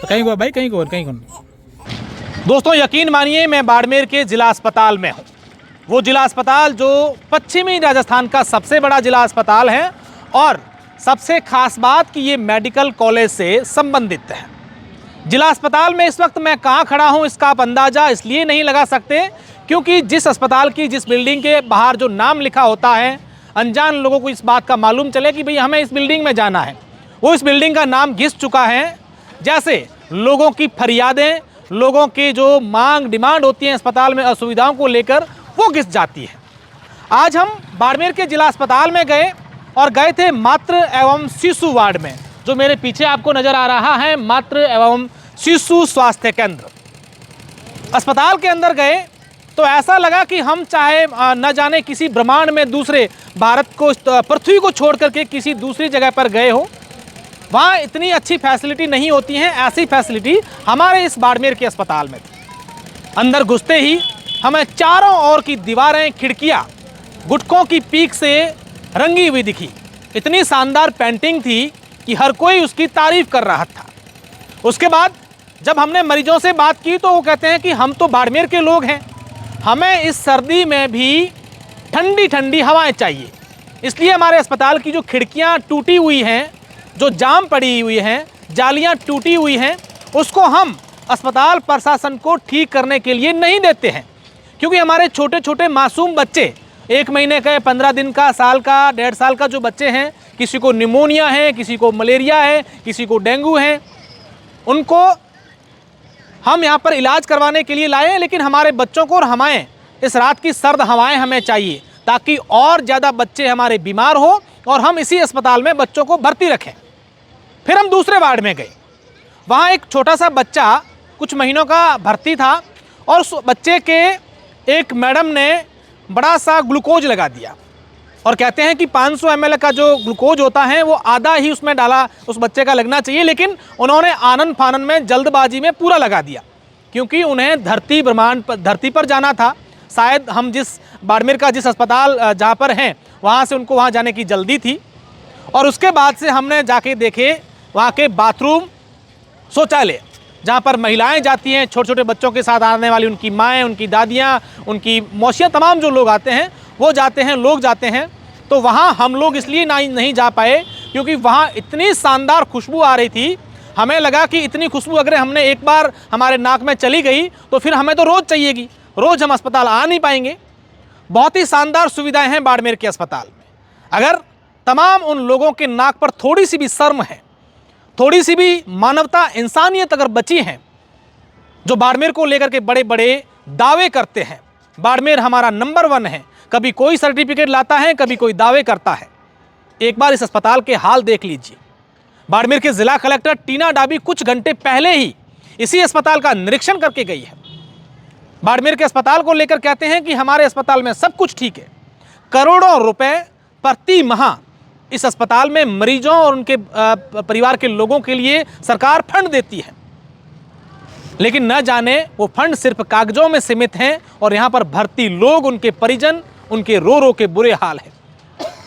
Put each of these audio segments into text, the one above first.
कहीं को भाई, कहीं को। दोस्तों यकीन मानिए, मैं बाड़मेर के जिला अस्पताल में हूँ। वो जिला अस्पताल जो पश्चिमी राजस्थान का सबसे बड़ा जिला अस्पताल है और सबसे खास बात कि ये मेडिकल कॉलेज से संबंधित है। जिला अस्पताल में इस वक्त मैं कहाँ खड़ा हूँ इसका आप अंदाज़ा इसलिए नहीं लगा सकते क्योंकि जिस अस्पताल की जिस बिल्डिंग के बाहर जो नाम लिखा होता है, अनजान लोगों को इस बात का मालूम चले कि भाई हमें इस बिल्डिंग में जाना है, वो इस बिल्डिंग का नाम घिस चुका है। जैसे लोगों की फरियादें, लोगों की जो मांग डिमांड होती है अस्पताल में असुविधाओं को लेकर, वो घिस जाती है। आज हम बाड़मेर के जिला अस्पताल में गए थे मातृ एवं शिशु वार्ड में, जो मेरे पीछे आपको नज़र आ रहा है मातृ एवं शिशु स्वास्थ्य केंद्र। अस्पताल के अंदर गए तो ऐसा लगा कि हम चाहे न जाने किसी ब्रह्मांड में दूसरे भारत को, पृथ्वी को छोड़ करके किसी दूसरी जगह पर गए हो। वहाँ इतनी अच्छी फैसिलिटी नहीं होती हैं, ऐसी फैसिलिटी हमारे इस बाड़मेर के अस्पताल में थी। अंदर घुसते ही हमें चारों ओर की दीवारें, खिड़कियाँ गुटकों की पीक से रंगी हुई दिखी। इतनी शानदार पेंटिंग थी कि हर कोई उसकी तारीफ कर रहा था। उसके बाद जब हमने मरीजों से बात की तो वो कहते हैं कि हम तो बाड़मेर के लोग हैं, हमें इस सर्दी में भी ठंडी ठंडी हवाएं चाहिए, इसलिए हमारे अस्पताल की जो खिड़कियां टूटी हुई हैं, जो जाम पड़ी हुई हैं, जालियां टूटी हुई हैं, उसको हम अस्पताल प्रशासन को ठीक करने के लिए नहीं देते हैं। क्योंकि हमारे छोटे छोटे मासूम बच्चे, 1 महीने का, 15 दिन का, साल का, 1.5 साल का जो बच्चे हैं, किसी को निमोनिया है, किसी को मलेरिया है, किसी को डेंगू है, उनको हम यहाँ पर इलाज करवाने के लिए लाए हैं। लेकिन हमारे बच्चों को और हमें इस रात की सर्द हवाएं हमें चाहिए ताकि और ज़्यादा बच्चे हमारे बीमार हो और हम इसी अस्पताल में बच्चों को भर्ती रखें। फिर हम दूसरे वार्ड में गए। वहाँ एक छोटा सा बच्चा कुछ महीनों का भर्ती था और उस बच्चे के एक मैडम ने बड़ा सा ग्लूकोज लगा दिया और कहते हैं कि 500 ml का जो ग्लूकोज होता है वो आधा ही उसमें डाला, उस बच्चे का लगना चाहिए, लेकिन उन्होंने आनन फानन में, जल्दबाजी में पूरा लगा दिया क्योंकि उन्हें धरती पर जाना था। शायद हम जिस बाड़मेर का जिस अस्पताल जहाँ पर हैं वहाँ से उनको वहाँ जाने की जल्दी थी। और उसके बाद से हमने जाके देखे वहाँ के बाथरूम, शौचालय जहाँ पर महिलाएं जाती हैं, छोटे छोटे बच्चों के साथ आने वाली उनकी माएँ, उनकी दादियाँ, उनकी मौसियाँ, तमाम जो लोग आते हैं वो जाते हैं, लोग जाते हैं। तो वहाँ हम लोग इसलिए नहीं जा पाए क्योंकि वहाँ इतनी शानदार खुशबू आ रही थी, हमें लगा कि इतनी खुशबू अगर हमने एक बार हमारे नाक में चली गई तो फिर हमें तो रोज़ चाहिएगी, रोज़ हम अस्पताल आ नहीं पाएंगे। बहुत ही शानदार सुविधाएं हैं बाड़मेर के अस्पताल में। अगर तमाम उन लोगों के नाक पर थोड़ी सी भी शर्म है, थोड़ी सी भी मानवता, इंसानियत अगर बची है, जो बाड़मेर को लेकर के बड़े बड़े दावे करते हैं, बाड़मेर हमारा नंबर 1 है, कभी कोई सर्टिफिकेट लाता है, कभी कोई दावे करता है, एक बार इस अस्पताल के हाल देख लीजिए। बाड़मेर के जिला कलेक्टर टीना डाबी कुछ घंटे पहले ही इसी अस्पताल का निरीक्षण करके गई है। बाड़मेर के अस्पताल को लेकर कहते हैं कि हमारे अस्पताल में सब कुछ ठीक है, करोड़ों रुपए प्रति माह इस अस्पताल में मरीजों और उनके परिवार के लोगों के लिए सरकार फंड देती है, लेकिन न जाने वो फंड सिर्फ कागजों में सीमित हैं और यहाँ पर भर्ती लोग, उनके परिजन, उनके रो के बुरे हाल हैं।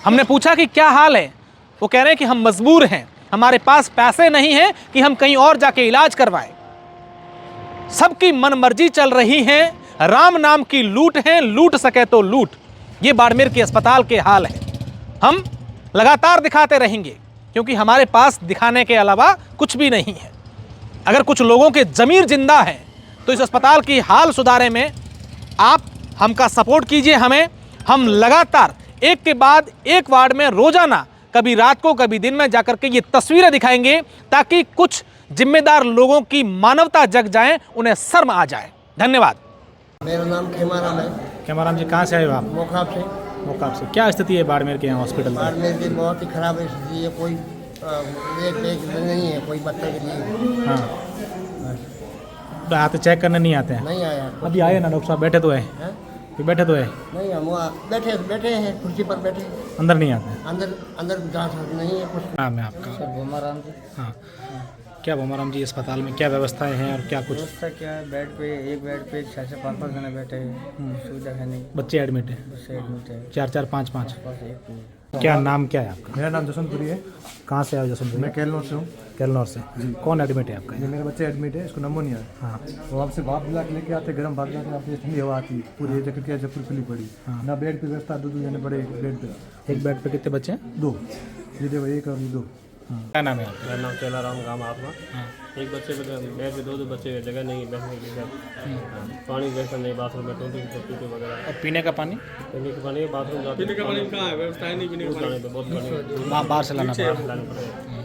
हमने पूछा कि क्या हाल है, वो कह रहे हैं कि हम मजबूर हैं, हमारे पास पैसे नहीं हैं कि हम कहीं और जाके इलाज करवाएं। सबकी मनमर्जी चल रही है, राम नाम की लूट है, लूट सके तो लूट। ये बाड़मेर के अस्पताल के हाल है। हम लगातार दिखाते रहेंगे क्योंकि हमारे पास दिखाने के अलावा कुछ भी नहीं है। अगर कुछ लोगों के ज़मीर जिंदा है तो इस अस्पताल की हाल सुधारने में आप हमका सपोर्ट कीजिए हमें। हम लगातार एक के बाद एक वार्ड में रोजाना, कभी रात को कभी दिन में जाकर के ये तस्वीरें दिखाएंगे ताकि कुछ जिम्मेदार लोगों की मानवता जग जाए, उन्हें शर्म आ जाए। धन्यवाद। मेरा नाम खेमाराम है। खेमाराम जी, कहाँ से आए हो आप? मोखाब से। मोखाब से। क्या स्थिति है बाड़मेर के यहाँ हॉस्पिटल में? बाड़मेर की बहुत ही खराब स्थिति है, कोई एक नहीं है, कोई बच्चा भी नहीं है। हाँ, आते चेक करने नहीं आते हैं? नहीं आया। अभी आए ना डॉक्टर साहब, बैठे तो है? बैठे तो है? नहीं, हम बैठे हैं, कुर्सी पर बैठे। अंदर नहीं आते हैं? अंदर जांच नहीं है कुछ। नाम है आपका? खेमाराम जी। हाँ, क्या भोमाराम जी अस्पताल में क्या व्यवस्थाएं हैं और क्या कुछ व्यवस्था क्या है, बेड पे एक बेड पे 6-5 जने बैठे हैं, सुविधा है नहीं, बच्चे एडमिट हैं बस एडमिट है, 4-4 5-5 बस एक नहीं। क्या नाम क्या है आपका मेरा नाम जसवंतपुरी है। कहाँ से आए जसवंत मैं कैलनौर से हूँ। कैलनौर से कौन एडमिट है आपका ये मेरे बच्चे एडमिट है, इसको नमोनिया है। हाँ वो आपसे भाप मिला के लेके आते, गर्म भाप जाते, आपसे ठंडी हवा आती है, पूरी जगह क्या जयपुर खुली पड़ी, ना बेड पे व्यवस्था, दो जने बड़े बेड पे, एक बेड पे कितने बच्चे हैं 2, ये देखो एक और ये 2। क्या नाम है आपका मेरा नाम चेलाराम गाम आत्मा। एक बच्चे पे बेड पे 2 बच्चे की जगह नहीं है बैठने की जगह, पानी व्यवस्था नहीं, बाथरूम में टूटी वगैरह, और पीने का पानी पीने का पानी बाथरूम जाते, पीने का पानी कहाँ है, व्यवस्था है नहीं पीने का पानी, तो बहुत पानी बाहर से लाना पड़ा लाना पड़ेगा।